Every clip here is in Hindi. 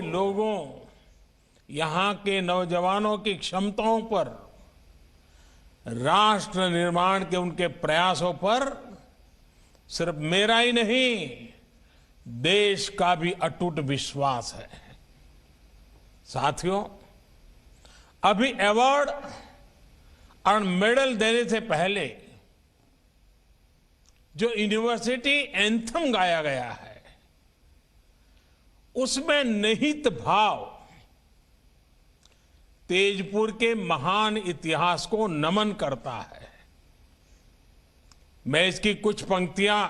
लोगों, यहाँ के नौजवानों की क्षमताओं पर, राष्ट्र निर्माण के उनके प्रयासों पर सिर्फ मेरा ही नहीं, देश का भी अटूट विश्वास है। साथियों, अभी अवार्ड और मेडल देने से पहले जो यूनिवर्सिटी एंथम गाया गया है, उसमें निहित भाव तेजपुर के महान इतिहास को नमन करता है। मैं इसकी कुछ पंक्तियां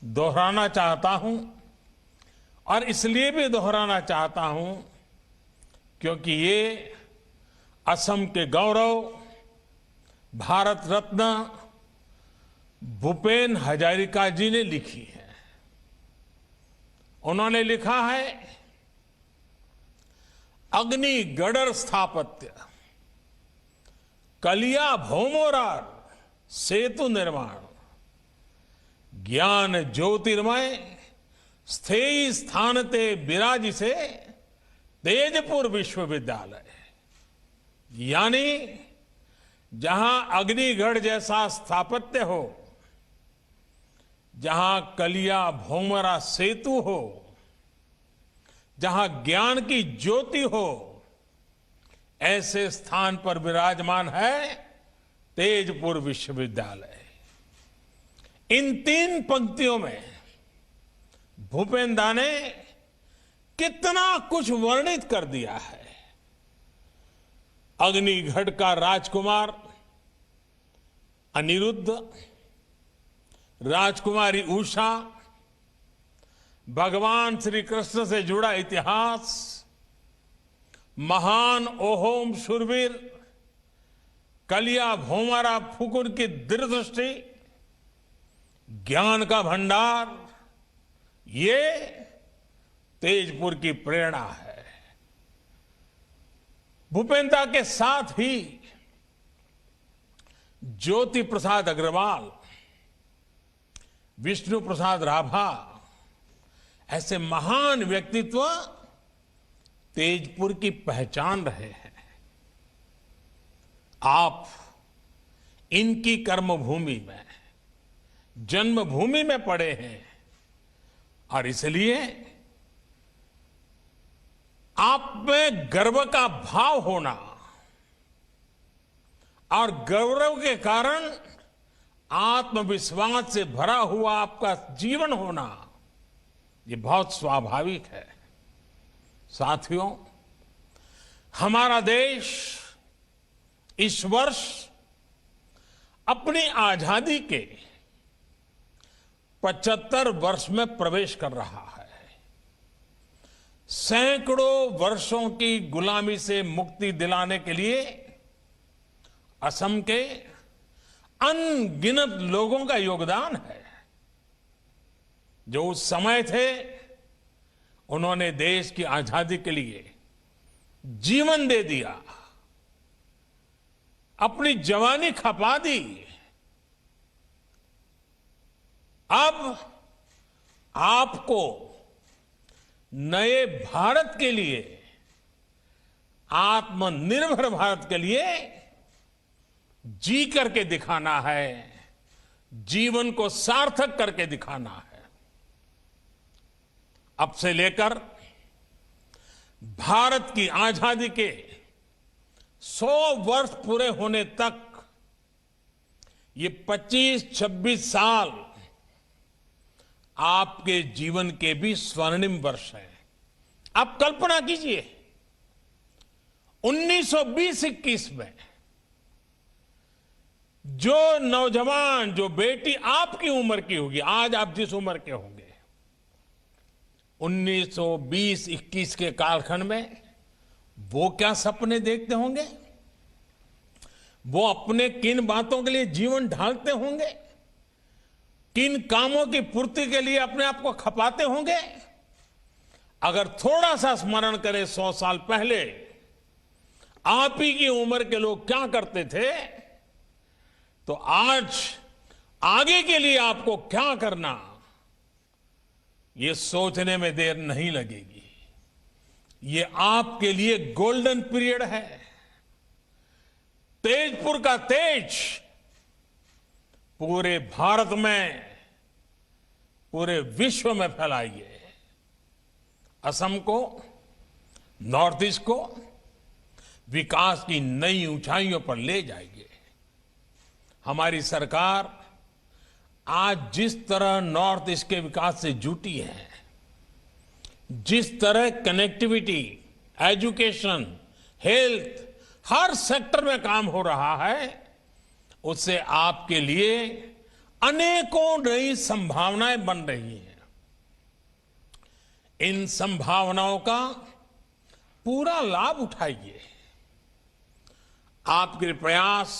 दोहराना चाहता हूं, और इसलिए भी दोहराना चाहता हूं क्योंकि ये असम के गौरव, भारत रत्न भूपेन हजारिका जी ने लिखी है। उन्होंने लिखा है, अग्नि गडर स्थापत्य, कलिया भौमोरार सेतु निर्माण, ज्ञान ज्योतिर्मय स्थेयी स्थान ते विराजिसे तेजपुर विश्वविद्यालय। यानी जहां अग्निगढ़ जैसा स्थापत्य हो, जहां कलिया भौमरा सेतु हो, जहां ज्ञान की ज्योति हो, ऐसे स्थान पर विराजमान है तेजपुर विश्वविद्यालय। इन तीन पंक्तियों में भूपेन दा ने कितना कुछ वर्णित कर दिया है। अग्निगढ़ का राजकुमार अनिरुद्ध, राजकुमारी उषा, भगवान श्री कृष्ण से जुड़ा इतिहास, महान ओहोम शूरवीर कलिया भौमारा फुकुर की दृष्टि, ज्ञान का भंडार, ये तेजपुर की प्रेरणा है। भूपेंद्र के साथ ही ज्योति प्रसाद अग्रवाल, विष्णु प्रसाद राभा, ऐसे महान व्यक्तित्व तेजपुर की पहचान रहे हैं। आप इनकी कर्मभूमि में, जन्मभूमि में पड़े हैं, और इसलिए आप में गर्व का भाव होना और गौरव के कारण आत्मविश्वास से भरा हुआ आपका जीवन होना, ये बहुत स्वाभाविक है। साथियों, हमारा देश इस वर्ष अपनी आजादी के 75 वर्ष में प्रवेश कर रहा है। सैकड़ों वर्षों की गुलामी से मुक्ति दिलाने के लिए असम के अनगिनत लोगों का योगदान है। जो उस समय थे, उन्होंने देश की आजादी के लिए जीवन दे दिया, अपनी जवानी खपा दी। अब आपको नए भारत के लिए, आत्मनिर्भर भारत के लिए जी करके दिखाना है, जीवन को सार्थक करके दिखाना है। अब से लेकर भारत की आजादी के 100 वर्ष पूरे होने तक ये 25-26 साल आपके जीवन के भी स्वर्णिम वर्ष हैं। आप कल्पना कीजिए, 1920-21 में जो नौजवान, जो बेटी आपकी उम्र की होगी, आज आप जिस उम्र के होंगे, 1920-21 के कालखंड में वो क्या सपने देखते होंगे, वो अपने किन बातों के लिए जीवन ढालते होंगे, किन कामों की पूर्ति के लिए अपने आप को खपाते होंगे। अगर थोड़ा सा स्मरण करें 100 साल पहले आप ही की उम्र के लोग क्या करते थे, तो आज आगे के लिए आपको क्या करना, ये सोचने में देर नहीं लगेगी। ये आपके लिए गोल्डन पीरियड है। तेजपुर का तेज पूरे भारत में, पूरे विश्व में फैलाइए। असम को, नॉर्थ ईस्ट को विकास की नई ऊंचाइयों पर ले जाइए। हमारी सरकार आज जिस तरह नॉर्थ ईस्ट के विकास से जुटी है, जिस तरह कनेक्टिविटी, एजुकेशन, हेल्थ, हर सेक्टर में काम हो रहा है, उससे आपके लिए अनेकों नई संभावनाएं बन रही हैं। इन संभावनाओं का पूरा लाभ उठाइए। आपके प्रयास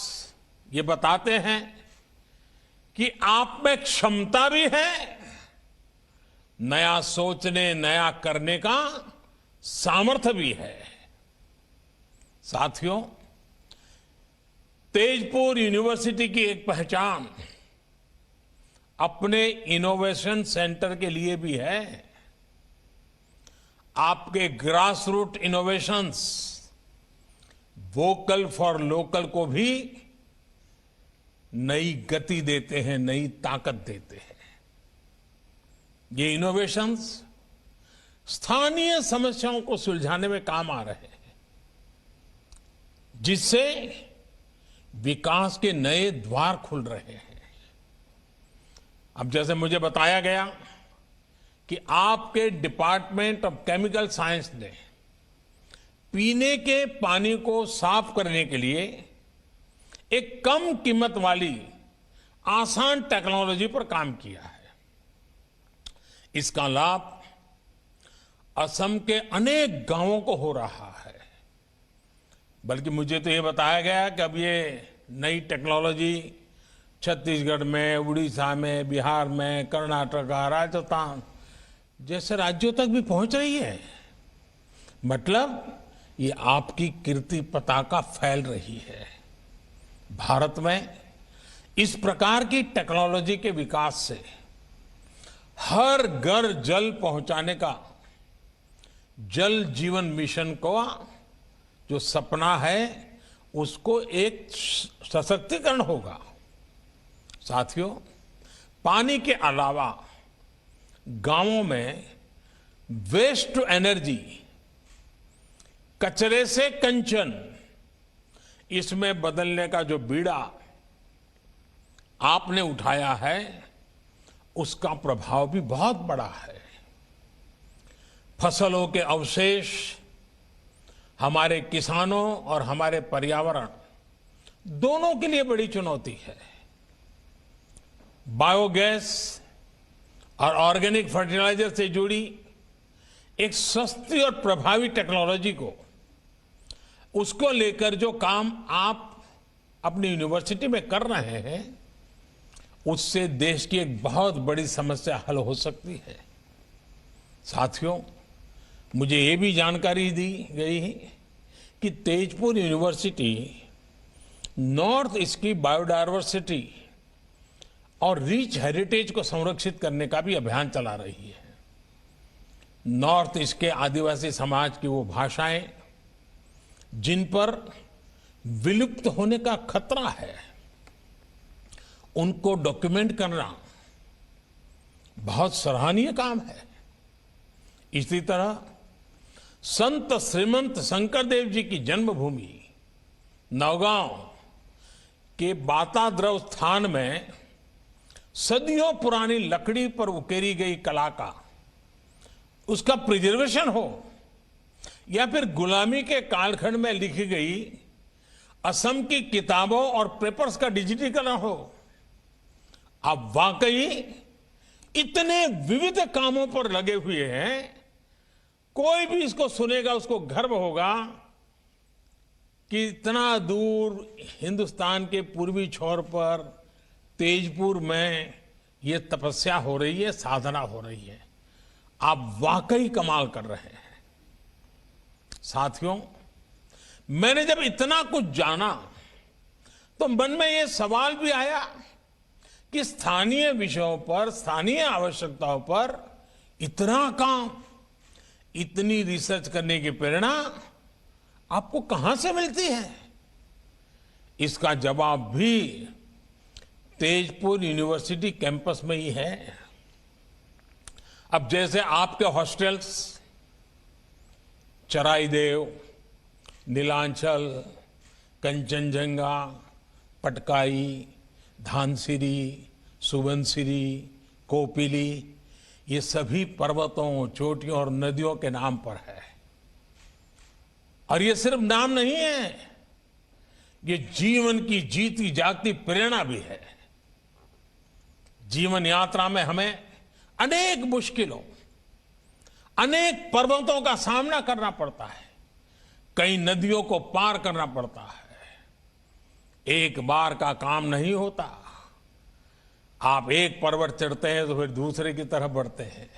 ये बताते हैं कि आप में क्षमता भी है, नया सोचने, नया करने का सामर्थ्य भी है। साथियों, तेजपुर यूनिवर्सिटी की एक पहचान अपने इनोवेशन सेंटर के लिए भी है। आपके grass root innovations vocal for local को भी नई गति देते हैं, नई ताकत देते हैं। ये इनोवेशंस स्थानीय समस्याओं को सुलझाने में काम आ रहे हैं, जिससे विकास के नए द्वार खुल रहे हैं। अब जैसे मुझे बताया गया कि आपके डिपार्टमेंट ऑफ केमिकल साइंस ने पीने के पानी को साफ करने के लिए एक कम कीमत वाली आसान टेक्नोलॉजी पर काम किया है। इसका लाभ असम के अनेक गांवों को हो रहा है। बल्कि मुझे तो ये बताया गया कि अब ये नई टेक्नोलॉजी छत्तीसगढ़ में, उड़ीसा में, बिहार में, कर्नाटक, राजस्थान जैसे राज्यों तक भी पहुंच रही है। मतलब ये आपकी कीर्ति पताका फैल रही है। भारत में इस प्रकार की टेक्नोलॉजी के विकास से हर घर जल पहुंचाने का जल जीवन मिशन को जो सपना है, उसको एक सशक्तिकरण होगा। साथियों, पानी के अलावा गांवों में वेस्ट टू एनर्जी, कचरे से कंचन, इसमें बदलने का जो बीड़ा आपने उठाया है, उसका प्रभाव भी बहुत बड़ा है। फसलों के अवशेष हमारे किसानों और हमारे पर्यावरण दोनों के लिए बड़ी चुनौती है। बायोगैस और ऑर्गेनिक फर्टिलाइजर से जुड़ी एक सस्ती और प्रभावी टेक्नोलॉजी को, उसको लेकर जो काम आप अपनी यूनिवर्सिटी में कर रहे हैं, उससे देश की एक बहुत बड़ी समस्या हल हो सकती है। साथियों, मुझे ये भी जानकारी दी गई है कि तेजपुर यूनिवर्सिटी नॉर्थ ईस्ट की बायोडायवर्सिटी और रिच हेरिटेज को संरक्षित करने का भी अभियान चला रही है। नॉर्थ ईस्ट के आदिवासी समाज की वो भाषाएं जिन पर विलुप्त होने का खतरा है, उनको डॉक्यूमेंट करना बहुत सराहनीय काम है। इसी तरह संत श्रीमंत शंकरदेव जी की जन्मभूमि नौगांव के बाताद्रव स्थान में सदियों पुरानी लकड़ी पर उकेरी गई कला का, उसका प्रिजर्वेशन हो, या फिर गुलामी के कालखंड में लिखी गई असम की किताबों और पेपर्स का डिजिटीकरण हो, आप वाकई इतने विविध कामों पर लगे हुए हैं। कोई भी इसको सुनेगा, उसको गर्व होगा कि इतना दूर हिंदुस्तान के पूर्वी छोर पर तेजपुर में ये तपस्या हो रही है, साधना हो रही है। आप वाकई कमाल कर रहे हैं। साथियों, मैंने जब इतना कुछ जाना तो मन में ये सवाल भी आया कि स्थानीय विषयों पर, स्थानीय आवश्यकताओं पर इतना काम, इतनी रिसर्च करने की प्रेरणा आपको कहां से मिलती है? इसका जवाब भी तेजपुर यूनिवर्सिटी कैंपस में ही है। अब जैसे आपके हॉस्टल्स चराईदेव, नीलांचल, कंचनजंगा, पटकाई, धानसिरी, सुबनसिरी, कोपिली, ये सभी पर्वतों, चोटियों और नदियों के नाम पर है। और ये सिर्फ नाम नहीं है, ये जीवन की जीती जागती प्रेरणा भी है। जीवन यात्रा में हमें अनेक मुश्किलों, अनेक पर्वतों का सामना करना पड़ता है, कई नदियों को पार करना पड़ता है। एक बार का काम नहीं होता। आप एक पर्वत चढ़ते हैं तो फिर दूसरे की तरफ बढ़ते हैं।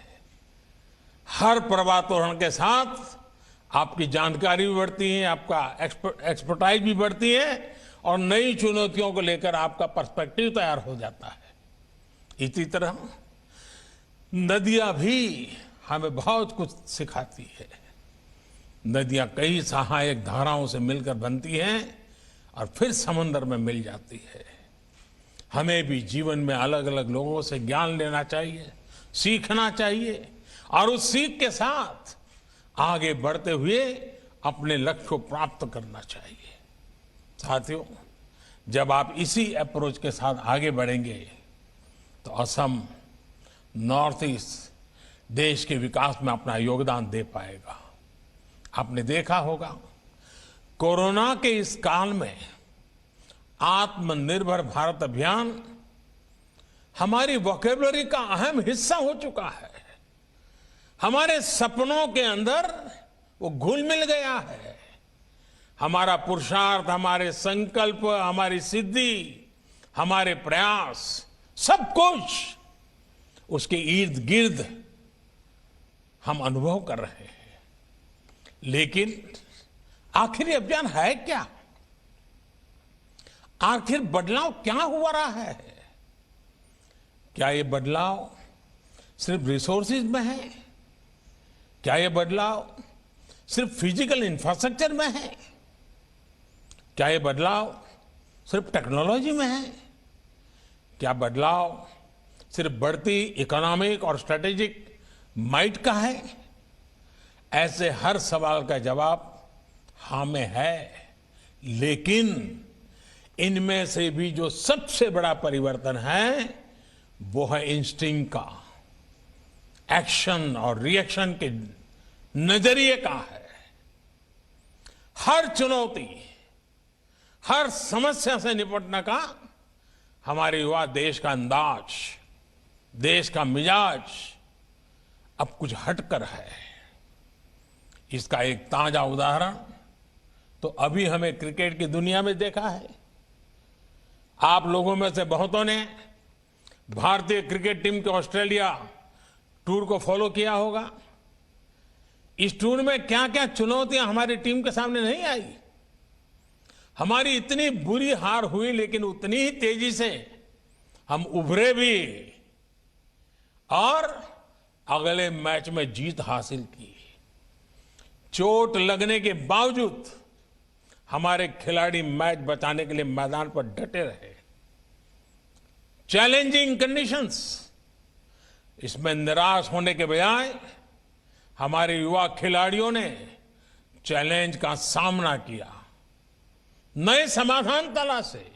हर पर्वतारोहण के साथ आपकी जानकारी भी बढ़ती है, आपका एक्सपर्टाइज भी बढ़ती है और नई चुनौतियों को लेकर आपका पर्सपेक्टिव तैयार हो जाता है। इसी तरह नदियां भी हमें बहुत कुछ सिखाती है। नदियां कई सहायक धाराओं से मिलकर बनती हैं और फिर समुद्र में मिल जाती है। हमें भी जीवन में अलग अलग लोगों से ज्ञान लेना चाहिए, सीखना चाहिए और उस सीख के साथ आगे बढ़ते हुए अपने लक्ष्य को प्राप्त करना चाहिए। साथियों, जब आप इसी अप्रोच के साथ आगे बढ़ेंगे तो असम, नॉर्थ ईस्ट देश के विकास में अपना योगदान दे पाएगा। आपने देखा होगा, कोरोना के इस काल में आत्मनिर्भर भारत अभियान हमारी वोकैबुलरी का अहम हिस्सा हो चुका है। हमारे सपनों के अंदर वो घुल मिल गया है। हमारा पुरुषार्थ, हमारे संकल्प, हमारी सिद्धि, हमारे प्रयास, सब कुछ उसके इर्द गिर्द हम अनुभव कर रहे हैं। लेकिन आखिर ये अभियान है क्या? आखिर बदलाव क्या हुआ रहा है? क्या ये बदलाव सिर्फ रिसोर्सेज में है? क्या ये बदलाव सिर्फ फिजिकल इंफ्रास्ट्रक्चर में है? क्या ये बदलाव सिर्फ टेक्नोलॉजी में है? क्या बदलाव सिर्फ बढ़ती इकोनॉमिक और स्ट्रेटेजिक माइट का है? ऐसे हर सवाल का जवाब हाँ में है। लेकिन इनमें से भी जो सबसे बड़ा परिवर्तन है वो है इंस्टिंक्ट का, एक्शन और रिएक्शन के नजरिए का है। हर चुनौती, हर समस्या से निपटने का हमारे युवा देश का अंदाज, देश का मिजाज अब कुछ हटकर है। इसका एक ताजा उदाहरण तो अभी हमें क्रिकेट की दुनिया में देखा है। आप लोगों में से बहुतों ने भारतीय क्रिकेट टीम के ऑस्ट्रेलिया टूर को फॉलो किया होगा। इस टूर में क्या क्या चुनौतियां हमारी टीम के सामने नहीं आई। हमारी इतनी बुरी हार हुई, लेकिन उतनी ही तेजी से हम उभरे भी और अगले मैच में जीत हासिल की। चोट लगने के बावजूद हमारे खिलाड़ी मैच बचाने के लिए मैदान पर डटे रहे। चैलेंजिंग कंडीशंस, इसमें निराश होने के बजाय हमारे युवा खिलाड़ियों ने चैलेंज का सामना किया, नए समाधान तलाशे।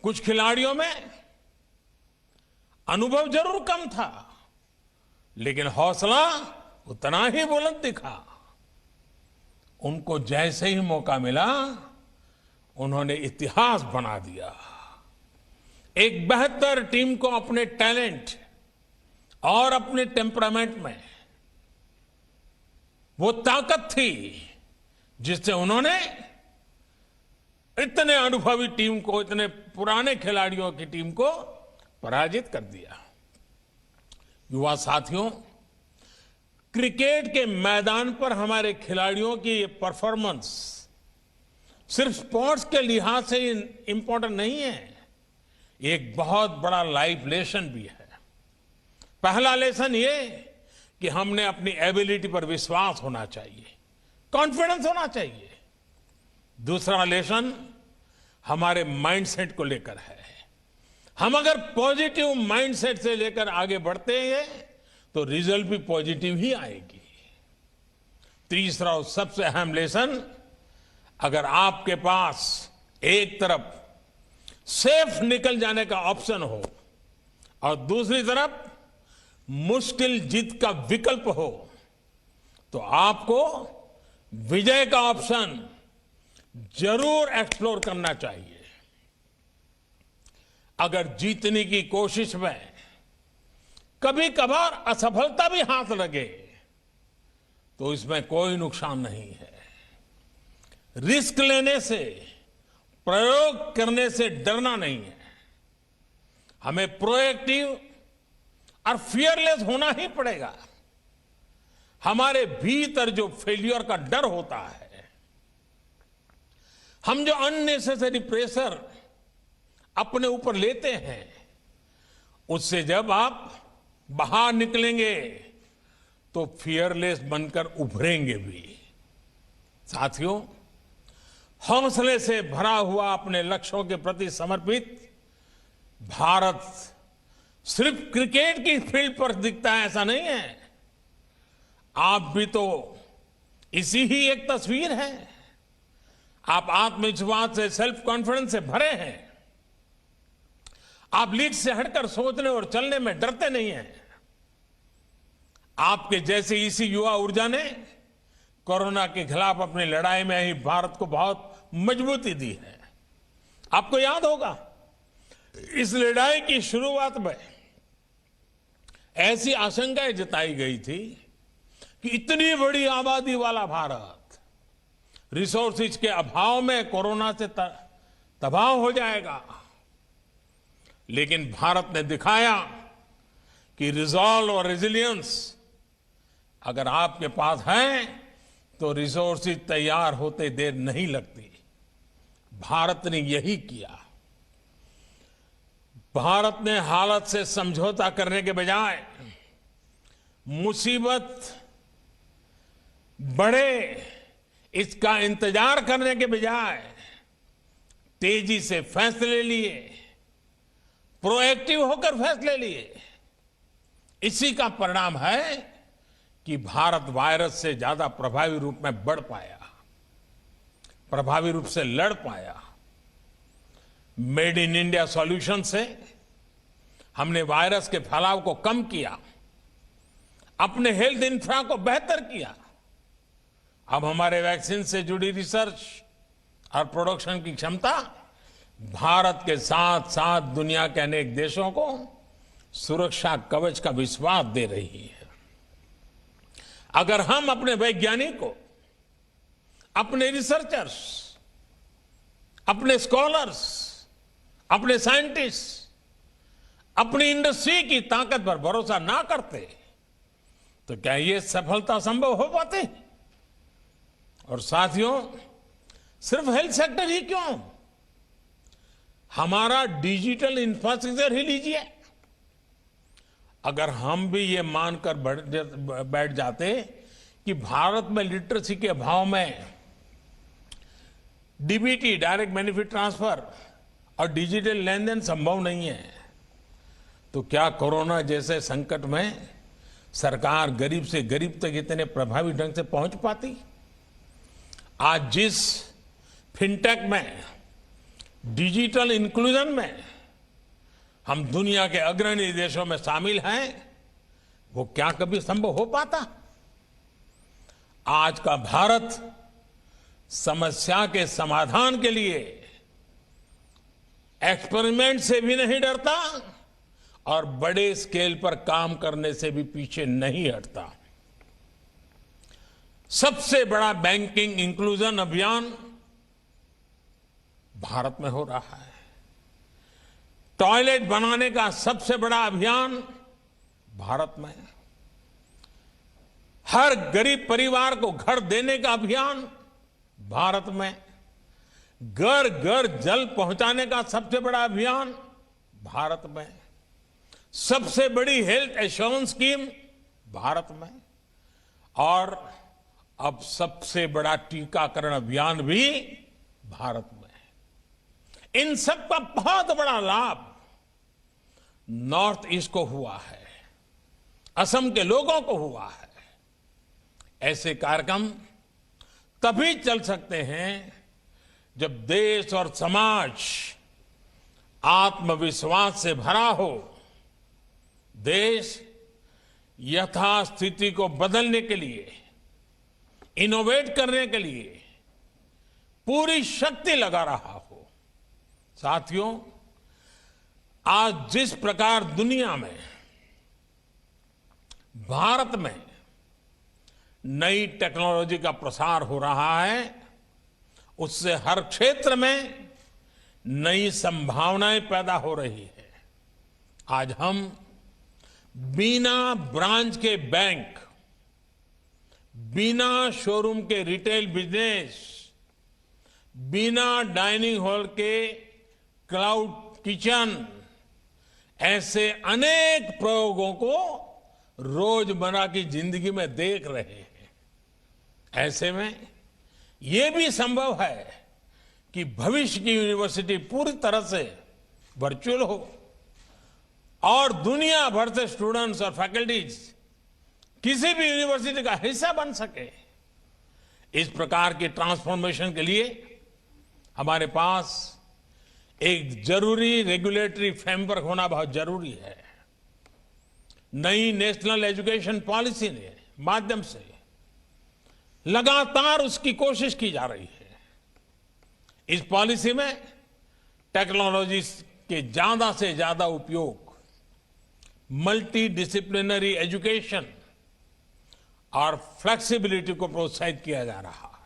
कुछ खिलाड़ियों में अनुभव जरूर कम था, लेकिन हौसला उतना ही बुलंद दिखा। उनको जैसे ही मौका मिला, उन्होंने इतिहास बना दिया। एक बेहतर टीम को अपने टैलेंट और अपने टेम्परामेंट में वो ताकत थी जिससे उन्होंने इतने अनुभवी टीम को, इतने पुराने खिलाड़ियों की टीम को पराजित कर दिया। युवा साथियों, क्रिकेट के मैदान पर हमारे खिलाड़ियों की ये परफॉर्मेंस सिर्फ स्पोर्ट्स के लिहाज से इंपॉर्टेंट नहीं है, एक बहुत बड़ा लाइफ लेसन भी है। पहला लेसन ये कि हमने अपनी एबिलिटी पर विश्वास होना चाहिए, कॉन्फिडेंस होना चाहिए। दूसरा लेसन हमारे माइंडसेट को लेकर है। हम अगर पॉजिटिव माइंडसेट से लेकर आगे बढ़ते हैं तो रिजल्ट भी पॉजिटिव ही आएगी। तीसरा और सबसे अहम लेसन, अगर आपके पास एक तरफ सेफ निकल जाने का ऑप्शन हो और दूसरी तरफ मुश्किल जीत का विकल्प हो, तो आपको विजय का ऑप्शन जरूर एक्सप्लोर करना चाहिए। अगर जीतने की कोशिश में कभी कभार असफलता भी हाथ लगे तो इसमें कोई नुकसान नहीं है। रिस्क लेने से, प्रयोग करने से डरना नहीं है। हमें प्रोएक्टिव और फियरलेस होना ही पड़ेगा। हमारे भीतर जो फेल्योर का डर होता है, हम जो अननेसेसरी प्रेशर अपने ऊपर लेते हैं, उससे जब आप बाहर निकलेंगे तो फियरलेस बनकर उभरेंगे भी। साथियों, हौसले से भरा हुआ अपने लक्ष्यों के प्रति समर्पित भारत सिर्फ क्रिकेट की फील्ड पर दिखता है ऐसा नहीं है। आप भी तो इसी ही एक तस्वीर है। आप आत्मविश्वास से, सेल्फ कॉन्फिडेंस से भरे हैं। आप लीड से हटकर सोचने और चलने में डरते नहीं हैं। आपके जैसे इसी युवा ऊर्जा ने कोरोना के खिलाफ अपनी लड़ाई में ही भारत को बहुत मजबूती दी है। आपको याद होगा, इस लड़ाई की शुरुआत में ऐसी आशंकाएं जताई गई थी कि इतनी बड़ी आबादी वाला भारत रिसोर्सेज के अभाव में कोरोना से तबाह हो जाएगा। लेकिन भारत ने दिखाया कि रिजॉल्व और रेजिलियंस अगर आपके पास है तो रिसोर्सेज तैयार होते देर नहीं लगती। भारत ने यही किया। भारत ने हालत से समझौता करने के बजाय मुसीबत बढ़े इसका इंतजार करने के बजाय तेजी से फैसले लिए, प्रोएक्टिव होकर फैसले लिए। इसी का परिणाम है कि भारत वायरस से ज्यादा प्रभावी रूप में बढ़ पाया, प्रभावी रूप से लड़ पाया। मेड इन इंडिया सॉल्यूशन से हमने वायरस के फैलाव को कम किया, अपने हेल्थ इंफ्रा को बेहतर किया। अब हमारे वैक्सीन से जुड़ी रिसर्च और प्रोडक्शन की क्षमता भारत के साथ साथ दुनिया के अनेक देशों को सुरक्षा कवच का विश्वास दे रही है। अगर हम अपने वैज्ञानिकों, अपने रिसर्चर्स, अपने स्कॉलर्स, अपने साइंटिस्ट, अपनी इंडस्ट्री की ताकत पर भरोसा ना करते तो क्या ये सफलता संभव हो पाती? और साथियों, सिर्फ हेल्थ सेक्टर ही क्यों, हमारा डिजिटल इंफ्रास्ट्रक्चर ही लीजिए। अगर हम भी ये मानकर बैठ जाते कि भारत में लिटरेसी के अभाव में डीबीटी, डायरेक्ट बेनिफिट ट्रांसफर और डिजिटल लेन देन संभव नहीं है, तो क्या कोरोना जैसे संकट में सरकार गरीब से गरीब तक इतने प्रभावी ढंग से पहुंच पाती? आज जिस फिनटेक में, डिजिटल इंक्लूजन में हम दुनिया के अग्रणी देशों में शामिल हैं, वो क्या कभी संभव हो पाता? आज का भारत समस्या के समाधान के लिए एक्सपेरिमेंट से भी नहीं डरता और बड़े स्केल पर काम करने से भी पीछे नहीं हटता। सबसे बड़ा बैंकिंग इंक्लूजन अभियान भारत में हो रहा है। टॉयलेट बनाने का सबसे बड़ा अभियान भारत में। हर गरीब परिवार को घर देने का अभियान भारत में। घर घर जल पहुंचाने का सबसे बड़ा अभियान भारत में। सबसे बड़ी हेल्थ एश्योरेंस स्कीम भारत में, और अब सबसे बड़ा टीकाकरण अभियान भी भारत में है। इन सब का बहुत बड़ा लाभ नॉर्थ ईस्ट को हुआ है, असम के लोगों को हुआ है। ऐसे कार्यक्रम तभी चल सकते हैं जब देश और समाज आत्मविश्वास से भरा हो। देश यथास्थिति को बदलने के लिए, इनोवेट करने के लिए पूरी शक्ति लगा रहा हो। साथियों, आज जिस प्रकार दुनिया में, भारत में नई टेक्नोलॉजी का प्रसार हो रहा है, उससे हर क्षेत्र में नई संभावनाएं पैदा हो रही है। आज हम बिना ब्रांच के बैंक, बिना शोरूम के रिटेल बिजनेस, बिना डाइनिंग हॉल के क्लाउड किचन, ऐसे अनेक प्रयोगों को रोजमर्रा की जिंदगी में देख रहे हैं। ऐसे में यह भी संभव है कि भविष्य की यूनिवर्सिटी पूरी तरह से वर्चुअल हो और दुनिया भर से स्टूडेंट्स और फैकल्टीज किसी भी यूनिवर्सिटी का हिस्सा बन सके। इस प्रकार की ट्रांसफॉर्मेशन के लिए हमारे पास एक जरूरी रेगुलेटरी फ्रेमवर्क होना बहुत जरूरी है। नई नेशनल एजुकेशन पॉलिसी के माध्यम से लगातार उसकी कोशिश की जा रही है। इस पॉलिसी में टेक्नोलॉजी के ज्यादा से ज्यादा उपयोग, मल्टी डिसिप्लिनरी एजुकेशन और फ्लेक्सिबिलिटी को प्रोत्साहित किया जा रहा है।